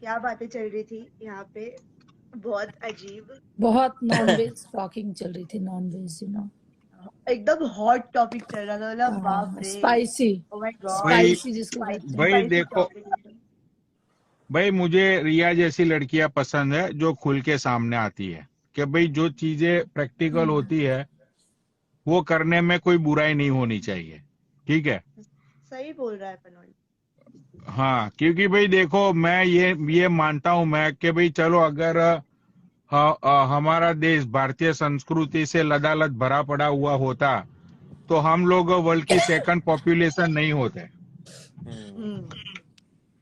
क्या बातें चल रही थी यहाँ पे, बहुत अजीब, बहुत नॉनवेज टॉकिंग चल रही थी, नॉनवेज एकदम हॉट टॉपिक चल रहा था, मतलब बाप रे, spicy, oh my God, spicy जिसको कहते हैं। भाई देखो भाई, मुझे रिया जैसी लड़कियां पसंद है जो खुल के सामने आती है कि भाई जो चीजें प्रैक्टिकल होती है वो करने में कोई बुराई नहीं होनी चाहिए, ठीक है। सही बोल रहा है पनोली। हाँ, क्योंकि भाई देखो, मैं ये मानता हूं मैं कि भाई चलो, अगर हमारा देश भारतीय संस्कृति से लदालद भरा पड़ा हुआ होता तो हम लोग वर्ल्ड की सेकंड पॉपुलेशन नहीं होते,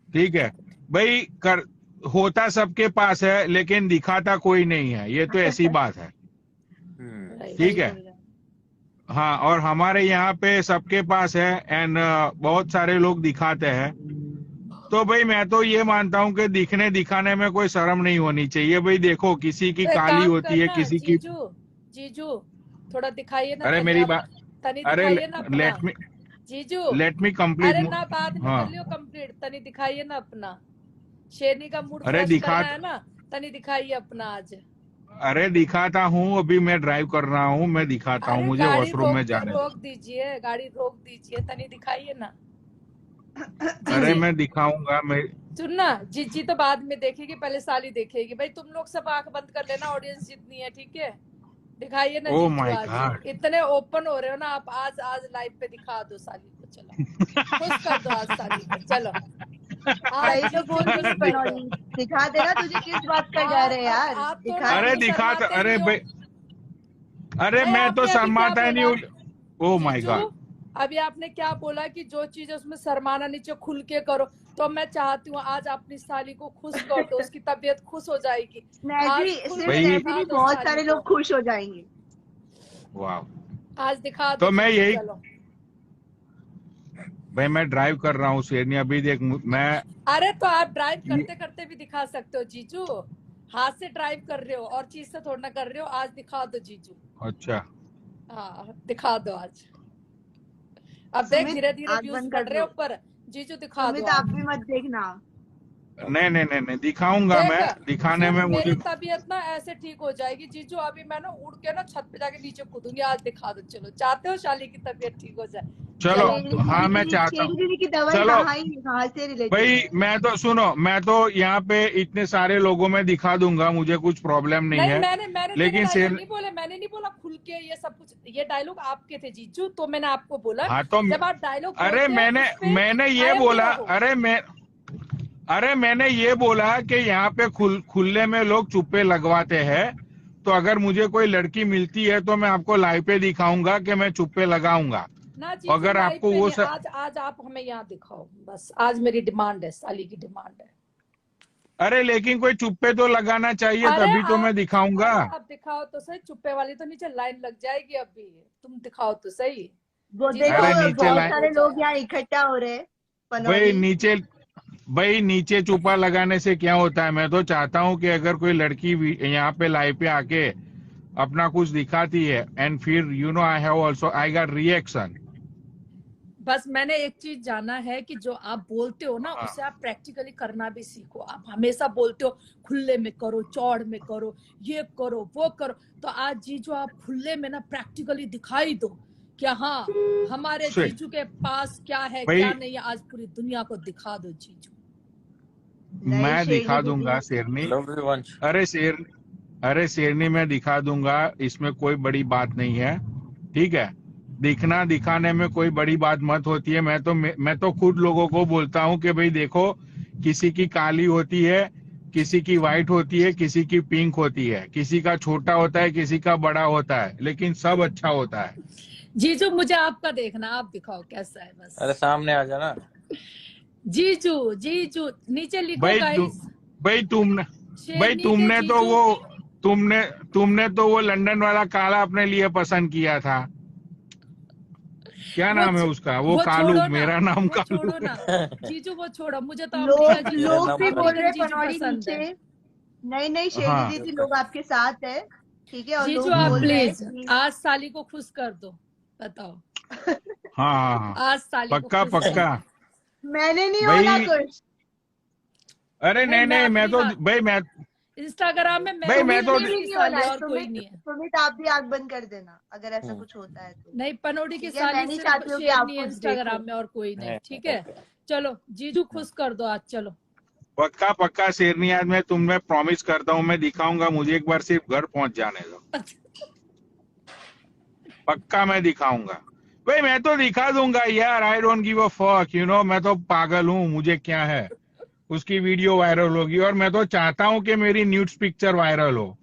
ठीक है भाई। होता सबके पास है लेकिन दिखाता कोई नहीं है, ये तो ऐसी बात है, ठीक है। हाँ, और हमारे यहाँ पे सबके पास है एंड बहुत सारे लोग दिखाते हैं। तो भाई मैं तो ये मानता हूँ कि दिखाने में कोई शर्म नहीं होनी चाहिए। भाई देखो, किसी की काली होती है, किसी की। जीजू थोड़ा दिखाइए ना। अरे मेरी बात, तनी अरे दिखाइए ना अपना। Let me complete. अरे ना, बाद में कर लियो कंप्लीट, तनी दिखाइए ना अपना। शेरनी का मूड फ्रेश करना है ना, तनी दिखाइए अपना आज। अरे दिखाता हूँ, अभी मैं ड्राइव कर रहा हूँ, मैं दिखाता हूँ, मुझे वॉशरूम में जाने रोक दीजिए, गाड़ी रोक दीजिए, तनी दिखाइए ना। अरे मैं दिखाऊंगा। मैं सुनना, जीजी तो बाद में देखेगी, पहले साली देखेगी। भाई तुम लोग सब आंख बंद कर लेना, ऑडियंस जितनी है, ठीक है। दिखाइए ना जीजू आज, इतने ओपन हो रहे हो ना आप, आज लाइव पे दिखा दो साली को, चलो खुश कर दो आज साली को, चलो। सही तो बोल रही पनोली, दिखा देना, तुझे किस बात का डर है यार, दिखा। अरे दिखाता, अरे भाई, अरे मैं तो शर्माता ही नहीं हूँ। ओ माय गॉड, अभी आपने क्या बोला कि जो चीज उसमें शर्माना नीचे खुल के करो, तो मैं चाहती हूँ आज अपनी साली को खुश कर दो, उसकी तबीयत खुश हो जाएगी। नहीं, बहुत सारे लोग खुश हो जाएंगे। वाह, आज दिखा दो। तो मैं यही, भाई मैं ड्राइव कर रहा हूँ शेरनी, अभी देख मैं। अरे तो आप ड्राइव करते करते भी दिखा सकते हो जीजू, हाथ से ड्राइव कर रहे हो और चीज से थोड़ा ना कर रहे हो। आज दिखा दो जीजू। अच्छा, हाँ दिखा दो आज। अब देख धीरे धीरे व्यूज बढ़ रहे ऊपर, जीजू दिखा दो। आप भी मत देखना। नहीं दिखाऊंगा मैं, दिखाने में मुझे। मेरी तबीयत ना ऐसे ठीक हो जाएगी जीजू, अभी मैं ना उड़ के ना छत पे जाके नीचे कूदूंगी। आज दिखा दो, चलो। चाहते हो शाली की तबीयत ठीक हो जाए? चलो हाँ, मैं चाहता हूँ। चलो भाई, मैं तो सुनो, मैं तो यहाँ पे इतने सारे लोगों में दिखा दूंगा, मुझे कुछ प्रॉब्लम नहीं है। मैंने लेकिन मैंने नहीं बोला खुल के ये सब कुछ, ये डायलॉग आपके थे जीजू, तो मैंने आपको बोला। हाँ, तो जब आप डायलॉग, अरे मैंने ये बोला, अरे मैंने ये बोला कि यहाँ पे खुले में लोग चुप्पे लगवाते हैं। तो अगर मुझे कोई लड़की मिलती है तो मैं आपको लाइव पे दिखाऊंगा कि मैं चुप्पे लगाऊंगा। अगर आपको वो आज आप हमें यहाँ दिखाओ बस, आज मेरी डिमांड है, साली की डिमांड है। अरे लेकिन कोई चुप्पे तो लगाना चाहिए, तभी तो मैं दिखाऊंगा। अब दिखाओ तो सही, चुप्पे वाली तो नीचे लाइन लग जाएगी। अभी तुम दिखाओ तो सही। वो देखो बहुत सारे लोग यहाँ इकट्ठा हो रहे हैं। भाई नीचे चुप्पा लगाने से क्या होता है? मैं तो चाहता हूँ कि अगर कोई लड़की यहाँ पे लाइव पे आके अपना कुछ दिखाती है एंड फिर I have also I got reaction. बस मैंने एक चीज जाना है कि जो आप बोलते हो ना, उसे आप प्रैक्टिकली करना भी सीखो। आप हमेशा बोलते हो खुले में करो, चौड़ में करो, ये करो, वो करो। तो आज जीजू आप खुले में ना प्रैक्टिकली दिखाई दो कि हाँ हमारे जीजू के पास क्या है क्या नहीं है। आज पूरी दुनिया को दिखा दो जीजू। मैं दिखा दूंगा शेरनी। अरे शेरनी मैं दिखा दूंगा, इसमें कोई बड़ी बात नहीं है, ठीक है। दिखाने में कोई बड़ी बात मत होती है। मैं तो खुद लोगों को बोलता हूँ कि भाई देखो, किसी की काली होती है, किसी की व्हाइट होती है, किसी की पिंक होती है, किसी का छोटा होता है, किसी का बड़ा होता है, लेकिन सब अच्छा होता है। जीजू मुझे आपका देखना, आप दिखाओ कैसा है बस। अरे सामने आ जाना जीजू नीचे लिखो गाइस। तुमने तो वो लंदन वाला काला अपने लिए पसंद किया था। क्या नाम है उसका? वो कालू, मेरा नाम कालू। छोड़ो ना जीजू, वो छोड़ो। मुझे तो लोग भी बोल रहे पनौड़ी नीचे। नहीं शेरनी दीदी, लोग आपके साथ है, ठीक है। और जीजू आप प्लीज आज साली को खुश कर दो, बताओ। हाँ आज साली पक्का को पक्का। मैंने नहीं बोला कुछ। अरे नहीं मैं तो भाई मैं इंस्टाग्राम में भाई मैं तो की साली और कोई नहीं है। सुमित आप भी आंख बंद कर देना अगर ऐसा कुछ होता है तो। नहीं, पनोडी की ठीक है, मैं साली नहीं सिर्फ चाहती हूँ कि शेर आप नहीं है कुछ इंस्टाग्राम देखो। में और कोई नहीं, ठीक है। चलो जीजू खुश कर दो आज, चलो। पक्का शेरनी, आज मैं तुम्हें प्रॉमिस करता हूँ, मैं दिखाऊंगा, मुझे एक बार सिर्फ घर पहुंच जाने दो। पक्का मैं दिखाऊंगा भाई, मैं तो दिखा दूंगा यार, I don't give a fuck, you know, मैं तो पागल हूँ, मुझे क्या है। उसकी वीडियो वायरल होगी और मैं तो चाहता हूँ कि मेरी न्यूड्स पिक्चर वायरल हो,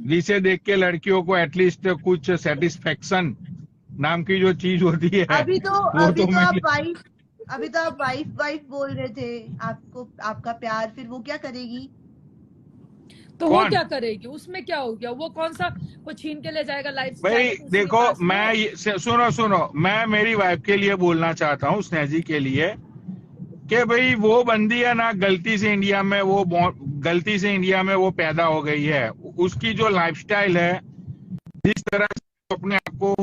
जिसे देख के लड़कियों को एटलीस्ट कुछ सेटिस्फेक्शन नाम की जो चीज होती है अभी तो मिले। आप वाइफ बोल रहे थे, आपको आपका प्यार, फिर वो क्या करेगी? तो वो क्या करेगी, उसमें क्या हो गया, वो कौन सा वो छीन के ले जाएगा लाइफ भाई देखो, मैं सुनो, मैं मेरी वाइफ के लिए बोलना चाहता हूँ, स्नेहा जी के लिए, कि भाई वो बंदी है ना, गलती से इंडिया में वो पैदा हो गई है। उसकी जो लाइफस्टाइल है, जिस तरह से अपने आप को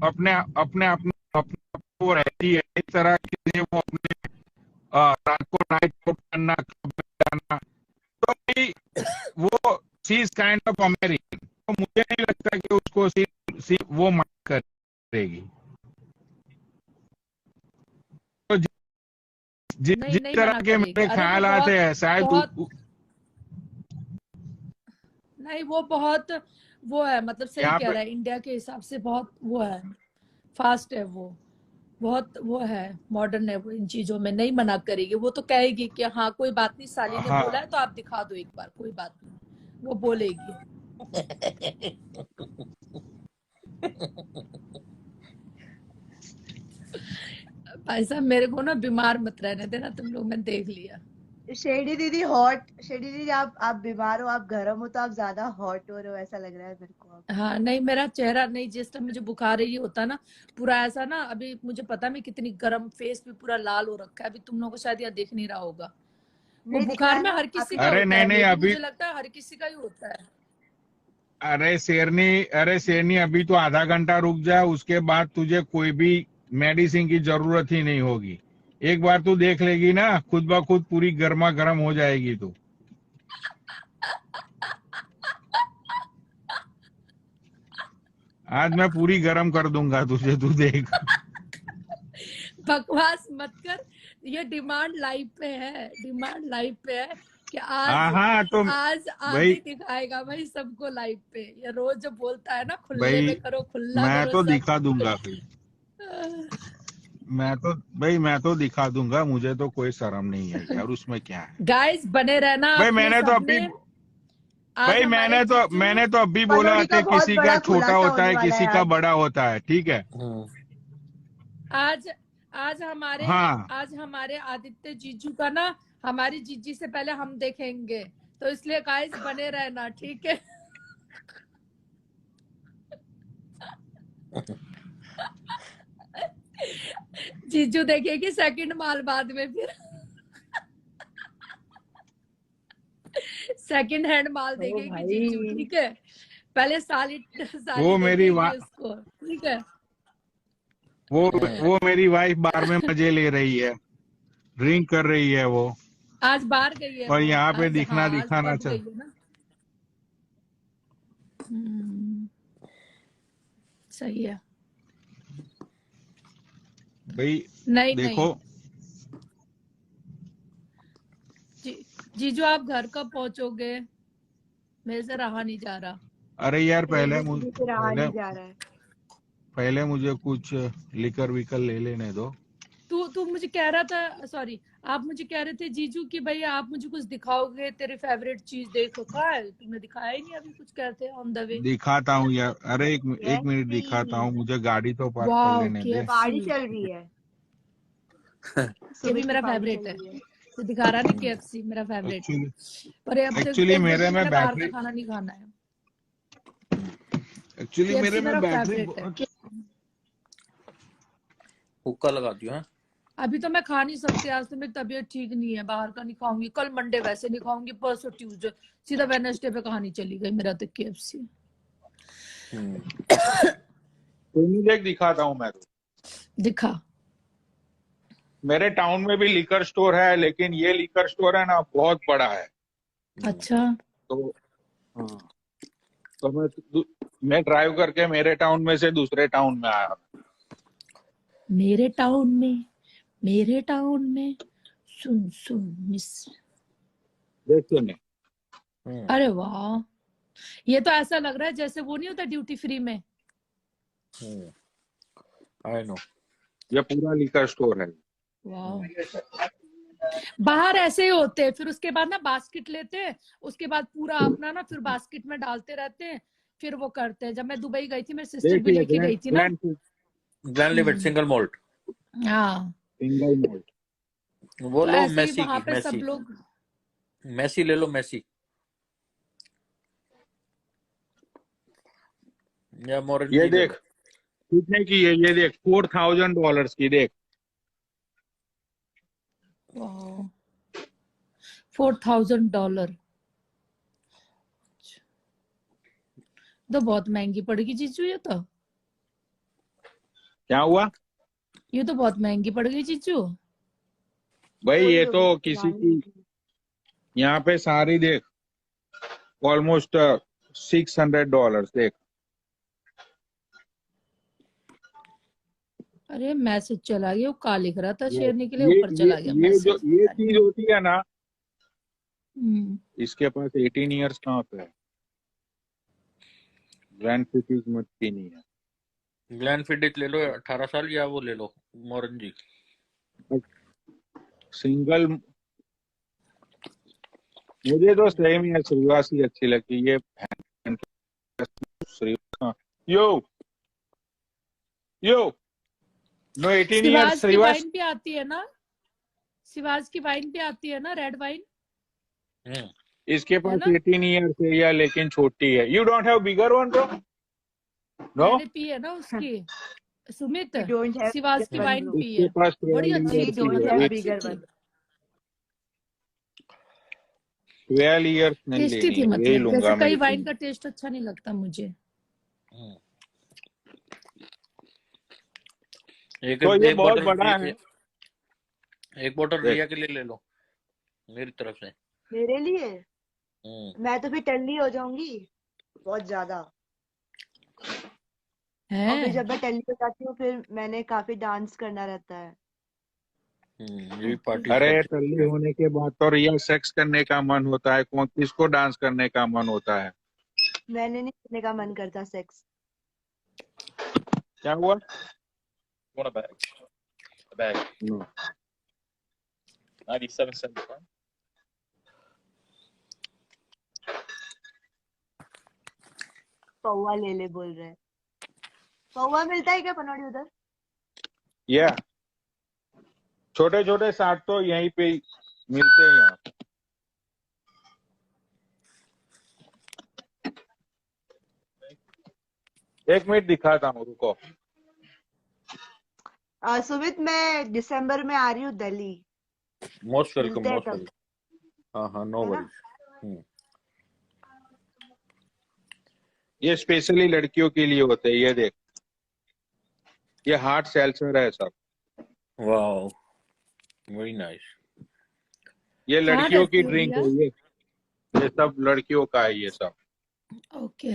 अपने आप को रहती है, इस तरह की वो अपने रात को नाइट आउट करना, तो भाई वो she is kind of American, तो मुझे नहीं लगता कि उसको सिर्फ वो माइंड करेगी। तो जिस तरह के मेरे ख्याल आते हैं शायद नहीं, वो बहुत वो है, मतलब सही कह रहा है, इंडिया के हिसाब से बहुत वो है, फास्ट है, वो बहुत वो है, मॉडर्न है वो, इन चीजों में नहीं मना करेगी। वो तो कहेगी कि हाँ कोई बात नहीं, साली ने बोला है तो आप दिखा दो एक बार, कोई बात नहीं, वो बोलेगी। भाई साहब मेरे को ना बीमार मत रहने देना तुम लोग, मैं देख लिया। शेडी दीदी आप बीमार हो, आप गर्म हो, तो आप ज्यादा हॉट हो रहे हो, ऐसा लग रहा है मेरे को। हाँ नहीं, मेरा चेहरा नहीं, जिस टाइम मुझे बुखार ही होता ना पूरा ऐसा ना, अभी मुझे पता नहीं कितनी गर्म, फेस भी पूरा लाल हो रखा है। अभी तुम लोगों को शायद यहाँ दिख नहीं रहा होगा, वो बुखार में हर किसी का होता है, अभी मुझे लगता है हर किसी का ही होता है। अरे शेरनी अभी तो आधा घंटा रुक जाए, उसके बाद तुझे कोई भी मेडिसिन की जरूरत ही नहीं होगी। एक बार तू देख लेगी ना, खुद ब खुद पूरी गर्मा गर्म हो जाएगी तू। आज मैं पूरी गर्म कर दूंगा तुझे, तू देख। बकवास मत कर, ये डिमांड लाइव पे है, कि आज तो आज आदि दिखाएगा भाई सबको लाइव पे। ये रोज जो बोलता है ना, खुले में करो, खुला मैं करो, तो दिखा दूंगा फिर। मैं तो दिखा दूंगा, मुझे तो कोई शर्म नहीं है यार, उसमें क्या है। गाइस बने रहना भाई मैंने तो अभी बोला कि किसी का छोटा होता है, किसी का बड़ा होता है, ठीक है। आज हमारे आदित्य जीजू का ना, हमारी जीजी से पहले हम देखेंगे, तो इसलिए गाइस बने रहना, ठीक है। जीजू देखेगी सेकंड माल बाद में, फिर सेकंड हैंड माल देखेगी जीजू, ठीक है। पहले साली वो मेरी उसको, ठीक है। वो मेरी वाइफ बार में मजे ले रही है, ड्रिंक कर रही है वो, आज बाहर गई है और यहाँ पे दिखाना चाहिए ना। सही है भाई। नहीं देखो जीजू, आप घर कब पहुंचोगे? मेरे से रहा नहीं जा रहा। अरे यार पहले मुझे कुछ लिकर विकर ले लेने दो। तू मुझे कह रहा था, सॉरी, आप मुझे कह रहे थे जीजू कि भैया आप मुझे कुछ दिखाओगे, तेरे फेवरेट चीज देखो, कहाँ है? तुमने दिखाया ही नहीं अभी कुछ, कहते ऑन द वे। दिखाता हूँ यार, अरे एक मिनट दिखाता हूँ, मुझे गाड़ी तो पार्क कर लेने दे। गाड़ी चल रही है। ये भी मेरा फेवरेट है, तो दिखा रहा नहीं KFC मेरा फेवरेट है, पर एक्चुअली मेरे में बाहर का खाना नहीं खाना है। एक्चुअली मेरे में बैटरी हुक्का लगा दिया। अभी तो मैं खा नहीं सकती, आज तो मेरी तबीयत ठीक नहीं है, बाहर का नहीं खाऊंगी। कल मंडे वैसे नहीं खाऊंगी, परसों ट्यूसडे, सीधा वेडनेसडे पे कहानी चली गई मेरा तो KFC। देख दिखाता हूँ मैं, तो दिखा। मेरे टाउन में भी लिकर स्टोर है, लेकिन ये लिकर स्टोर है ना बहुत बड़ा है। अच्छा। तो हाँ, तो मैं ड्राइव करके मेरे टाउन में से दूसरे टाउन में आया। मेरे टाउन में सुन सुन मिस। देखिए नहीं, अरे वाह, ये तो ऐसा लग रहा है जैसे वो नहीं होता ड्यूटी फ्री में। आई नो, ये पूरा लिकर स्टोर है। वाह, बाहर ऐसे ही होते हैं, फिर उसके बाद ना बास्केट लेते हैं, उसके बाद पूरा अपना ना फिर बास्केट में डालते रहते हैं, फिर वो करते हैं। जब मैं दुबई गई थी, मेरी सिस्टर भी लेके गई थी ना। ग्लैनलिवेट सिंगल मॉल्ट, हाँ, सिंगल मॉल्ट। वो तो लो ऐसे ही मेसी वहां की, पे सब लोग। मेसी ले लो, मेसी या ये मोरंजी ले देख लो। कितने की है, ये देख $4,000 की। देख $4,000 तो बहुत महंगी पड़ेगी जीजू। ये तो क्या हुआ बहुत महंगी पड़ गई जीजू। भाई? कोई ये तो होगी किसी पुरानी। की, यहाँ पे सारी देख ऑलमोस्ट $600 देख। अरे मैसेज चला गया, वो कहाँ लिख रहा था ये शेयरने के लिए, ये ऊपर चला गया ये जो मैसेज। ये चीज होती है ना, हम्म। इसके पास 18 इयर्स कहाँ पे है? ग्रैंड सिटीज मत की नहीं है। ग्लैनफिडिच ले लो 18 साल, या वो ले लो मोरंजी। सिंगल मुझे तो सेम ही है, श्रीवासी अच्छी लगती है। ये यो यो नो 18 इयर्स शिवाज की श्रीवास। वाइन भी आती है ना, शिवाज की वाइन भी आती है ना, रेड वाइन। इसके है पास ना? 18 इयर्स है या, लेकिन छोटी है। You don't have bigger one bro? No, मैंने पी है ना उसकी, Sumit, We don't have Shiva's की bigger one, wine bro. P इसके है, पास बड़ी 12 अच्छी We इयर्स थी, don't की मतलब have है। अच्छी bigger थी, one. 12 इयर्स नहीं टेस्टी लेनी थी। है, यही मतलब लूंगा वैसे मैं कई इसी वाइन में। का टेस्ट अच्छा नहीं लगता मुझे। एक तो ये एक बहुत बॉटल बड़ा है। एक बॉटल देख रिया के लिए ले लो मेरी तरफ से। मेरे लिए मैं तो फिर टल्ली हो जाऊंगी बहुत ज्यादा। और फिर है जब मैं टल्ली हो जाती हूँ फिर मैंने काफी डांस करना रहता है। ये भी पार्टी अरे करती टल्ली होने के बाद तो रियल सेक्स करने का मन होता है, कौन किसको डांस करने का मन होता है? मैंने नहीं करने का मन करता सेक्स। क्या हुआ? Want a bag? A bag. No. 97 cents. Huh? पौवा ले ले बोल रहे हैं। पौवा मिलता है क्या पनौड़ी उधर? या छोटे छोटे साट तो यहीं पे ही मिलते हैं यहाँ। एक मिनट दिखाता हूँ, रुको। सुमित मैं दिसंबर में आ रही हूँ दिल्ली। मोस्ट वेलकम, मिलते हैं मोस्ट तब, वेलकम। हाँ, नो है ना? वरीज। ये स्पेशली लड़कियों के लिए होते हैं। ये देख, ये हार्ट सेल्सर है सब। Wow, very nice. ये कहाँ लड़कियों की रहती हो ड्रिंक रिया? है। ये सब लड़कियों का है ये सब। ओके।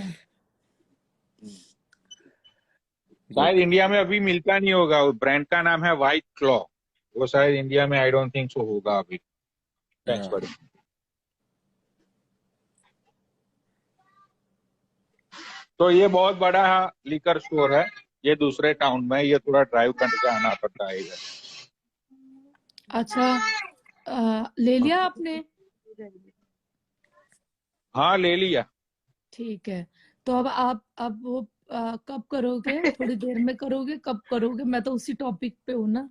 शायद इंडिया में अभी मिलता नहीं होगा। वो ब्रांड का नाम है व्हाइट क्लॉ। वो शायद इंडिया में आई डोंट थिंक सो होगा अभी। थैंक्स बड़ी। तो ये बहुत बड़ा लिकर स्टोर है। ये दूसरे टाउन में है। ये थोड़ा ड्राइव करके आना पड़ता है इधर। अच्छा, ले लिया आपने? हाँ ले लिया। ठीक है, तो अब वो कब करोगे? थोड़ी देर में करोगे? कब करोगे? मैं तो उसी टॉपिक पे हूँ ना।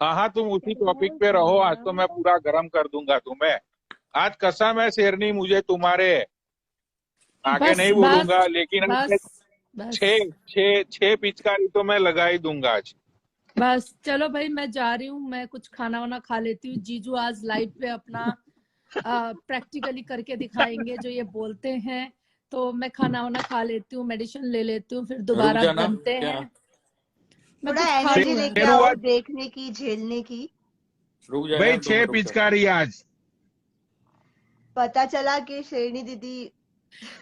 हाँ तुम उसी टॉपिक पे रहो। आज तो मैं पूरा गर्म कर दूंगा तुम्हें। आज कसम है शेरनी, मुझे तुम्हारे आगे बस नहीं बोलूंगा, लेकिन आज बस बस छह पिचकारी तो मैं लगा ही दूंगा आज। बस चलो भाई, मैं जा रही हूँ, मैं कुछ खाना वाना खा लेती हूँ। जीजू आज लाइव पे अपना प्रैक्टिकली करके दिखाएंगे जो ये बोलते हैं। तो मैं खाना वाना खा लेती हूँ, मेडिसिन ले लेती हूँ, फिर रुक दोबारा जाना बनते क्या? हैं। मैं थोड़ा कुछ खा एनर्जी लूं लेके यार। आओ, देखने की, झेलने की। रुक जा भाई यार, 2 6 मिनट रुक जा। पिचकारी आज। पता चला कि शेरनी दीदी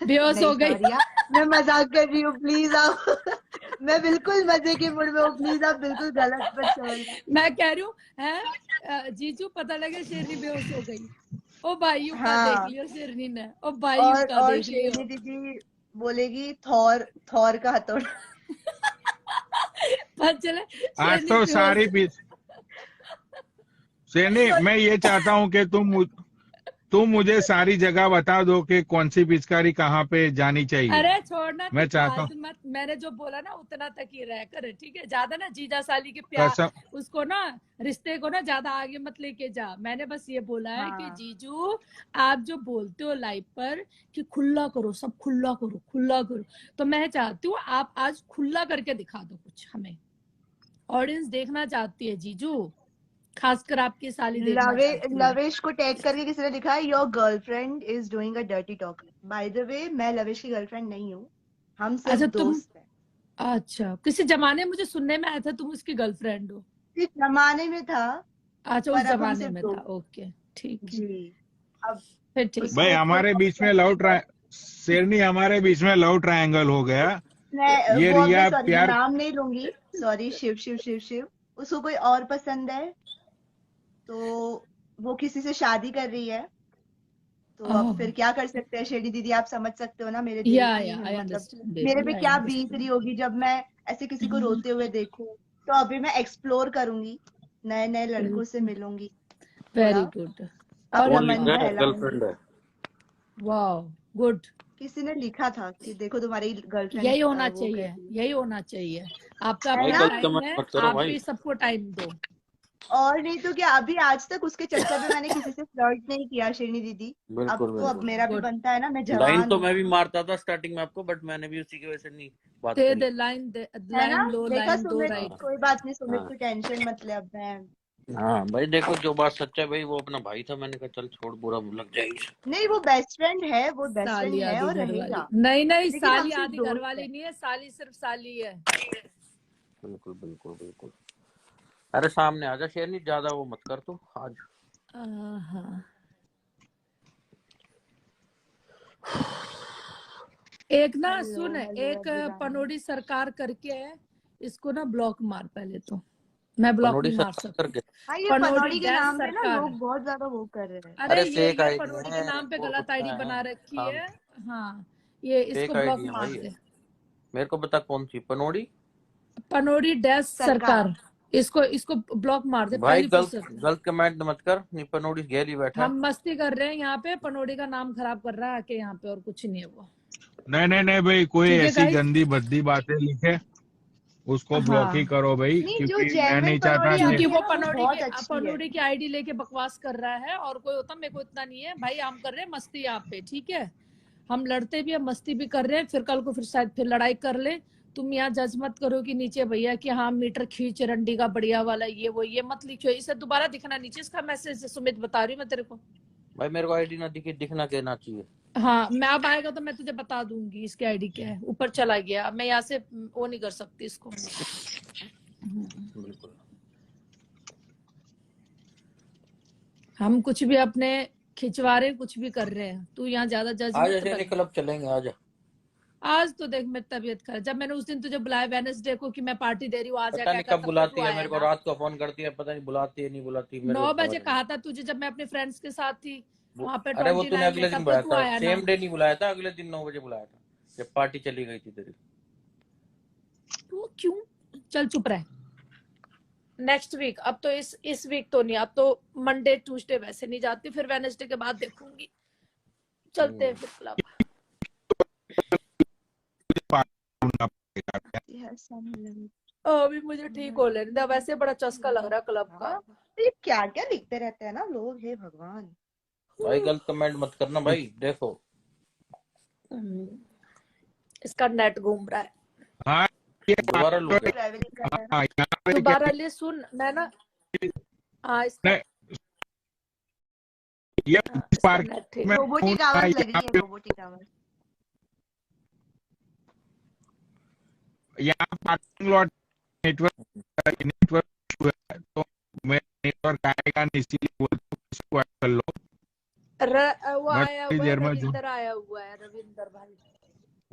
बेहोश नहीं हो गई। सॉरी यार, मैं मजाक कर रही हूँ, प्लीज आप मैं बिल्कुल मजे के मूड में हूँ, प्लीज आप बिल्कुल गलत मत समझना। मैं कह रही हूँ है जीजू, पता लगे शेरनी बेहोश हो गई। ओ भाइयों का हाँ। देख लियो शेरनी ने, ओ भाइयों का और देख लियो। शेरनी दीदी बोलेगी थौर, थौर का हथौड़ा। पता चले आज शेरनी तो बेहोश। सारी शेरनी, मैं ये चाहता हूँ कि तुम मुझे सारी जगह बता दो कि कौन सी पिचकारी कहाँ पे जानी चाहिए। अरे छोड़ना, मैं तू चाहता हूँ फालतू मत, मैंने जो बोला ना उतना तक ही रह कर, ठीक है? ज्यादा ना जीजा साली के प्यार कसम। उसको ना, रिश्ते को ना ज्यादा आगे मत लेके जा। मैंने बस ये बोला है कि हाँ। जीजू आप जो बोलते हो लाइव पर कि खुला करो, सब खुला करो, खुला करो, तो मैं चाहती हूँ आप आज खुला करके दिखा दो कुछ हमें। ऑडियंस देखना चाहती है जीजू, खासकर आपकी साली देखना चाहती है। लवेश को टैग करके किसी ने लिखा है your girlfriend is doing a dirty talk. By the way मैं लवेश की गर्लफ्रेंड नहीं हूँ, हम सिर्फ अच्छा तुम, दोस्त हैं। अच्छा किसी जमाने मुझे सुनने में आया था तुम उसकी गर्लफ्रेंड हो। इस जमाने में था, अच्छा उस पर अब हम जमाने सिर्फ में था, दोस्त। ओके ठीक है, जी। अब फिर ठीक है। भाई उसको हमारे कोई बीच में लव शेरनी, हमारे बीच में लव ट्रायंगल हो गया। ये वो अब मैं रिया सॉरी, मैं प्यार। नाम नहीं लूंगी, सॉरी। शिव शिव शिव शिव, उसको कोई और पसंद है, तो वो किसी से शादी कर रही है, तो अब फिर क्या कर सकते हैं शेरनी दीदी, आप समझ सकते हो ना मेरे दिल या की, आई मतलब अंडरस्टैंड मेरे बेबी, पे आई क्या बीत रही अंडरस्टैंड। होगी जब मैं ऐसे किसी को रोते हुए देखूं। तो अभी मैं एक्सप्लोर करूंगी, नए नए लड़कों से मिलूंगी, वेरी थोड़ा गुड। अपना कौन लिख मन रहा है बहलाऊंगी। गर्लफ्रेंड है? वाओ गुड, किसी ने लिखा था कि देखो तुम्हारी गर्लफ्रेंड यही होना वो चाहिए, कहती है। यही होना चाहिए। आपका है भाई अपना ना? गलत टाइम कमेंट है, मत करो आप भाई। भी सबको टाइम दो। और नहीं तो क्या, अभी आज तक उसके चक्कर में मैंने किसी से फ्लर्ट नहीं किया शेरनी दीदी। अब बिल्कुल तो अब बिल्कुल। मेरा भी गुड, बनता है ना, मैं लाइन जवान तो हूँ। मैं भी मारता था स्टार्टिंग में आपको, बट मैंने भी उसी की वजह से नहीं बात दे करी। दे लाइन, दे है ना? लाइन लो, देखा लाइन दो, सुमित, राइट। कोई बात नहीं सुमित, हाँ को टेंशन मत ले, अब मैं हाँ भाई, देखो जो बात सच्चा है भाई, वो अपना भाई था, मैंने कहा चल छोड़, बुरा लग जाएगी। नहीं, वो बेस्ट फ्रेंड है, वो बेस्ट फ्रेंड साली है आधी और घर रहेगा, वाली नहीं, नहीं लेकिन हम साली सिर्फ आधी घर दोस्त वाली हैं। नहीं है, साली सिर्फ साली है। बिल्कुल बिल्कुल बिल्कुल। अरे सामने आजा शेरनी, ज्यादा वो मत कर तू आज। हाँ, एक ना हेलो सुन, हेलो एक एवरीवन। पनोड़ी सरकार करके है, इसको ना ब्लॉक मार पहले तो। मैं ब्लॉक पनोड़ी नहीं मार सरकार सकती। करके? हाँ, ये पनोड़ी पनौड़ी के डैश नाम पे ना सरकार, लोग बहुत ज्यादा वो कर रहे हैं। अरे अरे फेक ये आईडी पनोड़ी के है नाम पे वो, गलत होता आईडी बना है रखी काम। है। हाँ, ये इसको फेक ब्लॉक आईडी है मार भाई दे। ये। मेरे को बता कौन सी पनोड़ी? पनोड़ी डैश सरकार। सरकार, इसको इसको ब्लॉक मार दे भाई पहली गलत फुर्सत में। गलत कमेंट मत कर, नहीं पनोड़ी गैली बैठा है। हम मस्ती कर रहे हैं यहाँ पे, पनोड़ी का नाम खराब कर रहा है आके यहाँ पे, और कुछ नहीं है वो। नहीं नहीं नहीं भाई, कोई ठीक है ऐसी गाइस। गंदी भद्दी बातें लिखे उसको ब्लॉक ही हाँ, करो भाई, नहीं, जो क्योंकि मैं जेन्युइन नहीं चाहता पनौड़ी कि क्योंकि आती है वो ना, वो बहुत अच्छी है। पनौड़ी की आईडी लेके बकवास कर रहा है, और कोई होता मेरे को इतना नहीं है भाई। हम कर रहे हैं मस्ती यहाँ पे, ठीक है? हम लड़ते भी हैं, मस्ती भी कर रहे हैं, फिर कल को फिर शायद फिर लड़ाई कर ले। तुम यहाँ जज मत करो कि नीचे भैया कि हाँ मीटर खींच रंडी का बढ़िया वाला, ये वो ये मत लिखो, इसे दोबारा दिखना नीचे इसका मैसेज। सुमित बता रही हूँ मैं तेरे को। भाई मेरे को आईडी ना दिखे, दिखना कहना चाहिए। हाँ, मैं अब आएगा तो मैं तुझे बता दूंगी इसकी आईडी क्या है। ऊपर चला गया, मैं यहाँ से वो नहीं कर सकती इसको। बिल्कुल। हम कुछ भी अपने खिंचवा रहे, कुछ भी कर रहे हैं, तू यहाँ ज्यादा जज आज मत ऐसे कर। क्लब चलेंगे, आजा। आज तो देख मेरी तबीयत खराब, जब मैंने उस दिन तुझे बुलाया वेडनेसडे को कि मैं पार्टी दे रही हूँ, आज पता नहीं कब बुलाती है मेरे को, रात को फोन करती है, पता नहीं बुलाती है नहीं बुलाती मेरे 9 को बजे समझ कहा था तुझे, जब मैं अपने फ्रेंड्स के साथ थी वहां पे अरे वो तूने 29 अगले में, दिन तब बुलाया तो तू था, आया ना। सेम डे नहीं बुलाया था, अगले दिन 9 बजे बुलाया था जब पार्टी चली गई थी तेरी। तू क्यों, चल चुप रह। नेक्स्ट वीक, अब तो इस वीक तो नहीं, अब तो मंडे ट्यूसडे वैसे नहीं जाती, फिर वेडनेसडे के बाद देखूंगी। चलते हैं फिर क्लब। अभी मुझे ठीक हो लेने दे, वैसे बड़ा चस्का लग रहा है क्लब का। ये क्या क्या लिखते रहते हैं ना लोग, हे भगवान। भाई गलत कमेंट मत करना भाई, देखो इसका नेट घूम रहा है। हाँ दोबारा लूट गया। ट्रैवलिंग कर रहे हैं। हाँ, यहाँ पे दोबारा ले सुन, मैं ना इसका ये इसका पार्क नेट ठीक। में रोबोटिक आवाज लग रही है, रोबोटिक आवाज। यहाँ parking lot network network issue है, तो मैं नेटवर्क आएगा नहीं, इसीलिए बोलता हूँ इसको ऐड कर लो। वो मैं आया थोड़ी हुआ है, देर में रविंदर आया हुआ है, रविंदर भाई।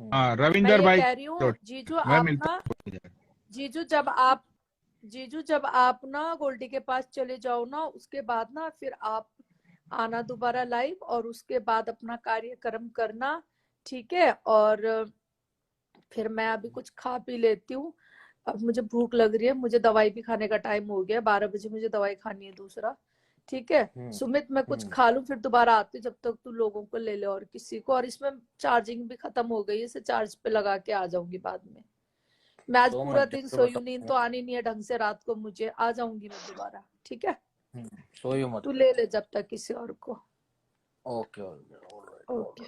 हाँ मैं रविंदर ये भाई कह रही हूँ जीजू मैं आप मिलता ना, हूँ। जीजू जब आप ना गोल्डी के पास चले जाओ ना, उसके बाद ना फिर आप आना दोबारा लाइव, और उसके बाद अपना कार्यक्रम करना, ठीक है। और फिर मैं अभी कुछ खा पी लेती हूँ, अब मुझे भूख लग रही है, मुझे दवाई भी खाने का टाइम हो गया, 12 बजे मुझे दवाई खानी है दूसरा, ठीक है। सुमित मैं कुछ खा लूं, फिर दोबारा आती हूँ, जब तक तू लोगों को ले ले और किसी को, और इसमें चार्जिंग भी खत्म हो गई है, इसे चार्ज पे लगा के आ जाऊंगी बाद में। मैं आज तो पूरा मत दिन जाओ, सोई हूँ, नींद बताओ। तो आनी नहीं है ढंग से, रात को मुझे आ जाऊंगी मैं दोबारा, ठीक है। सोइयो मत। तू ले ले जब तक किसी और को। Okay, okay.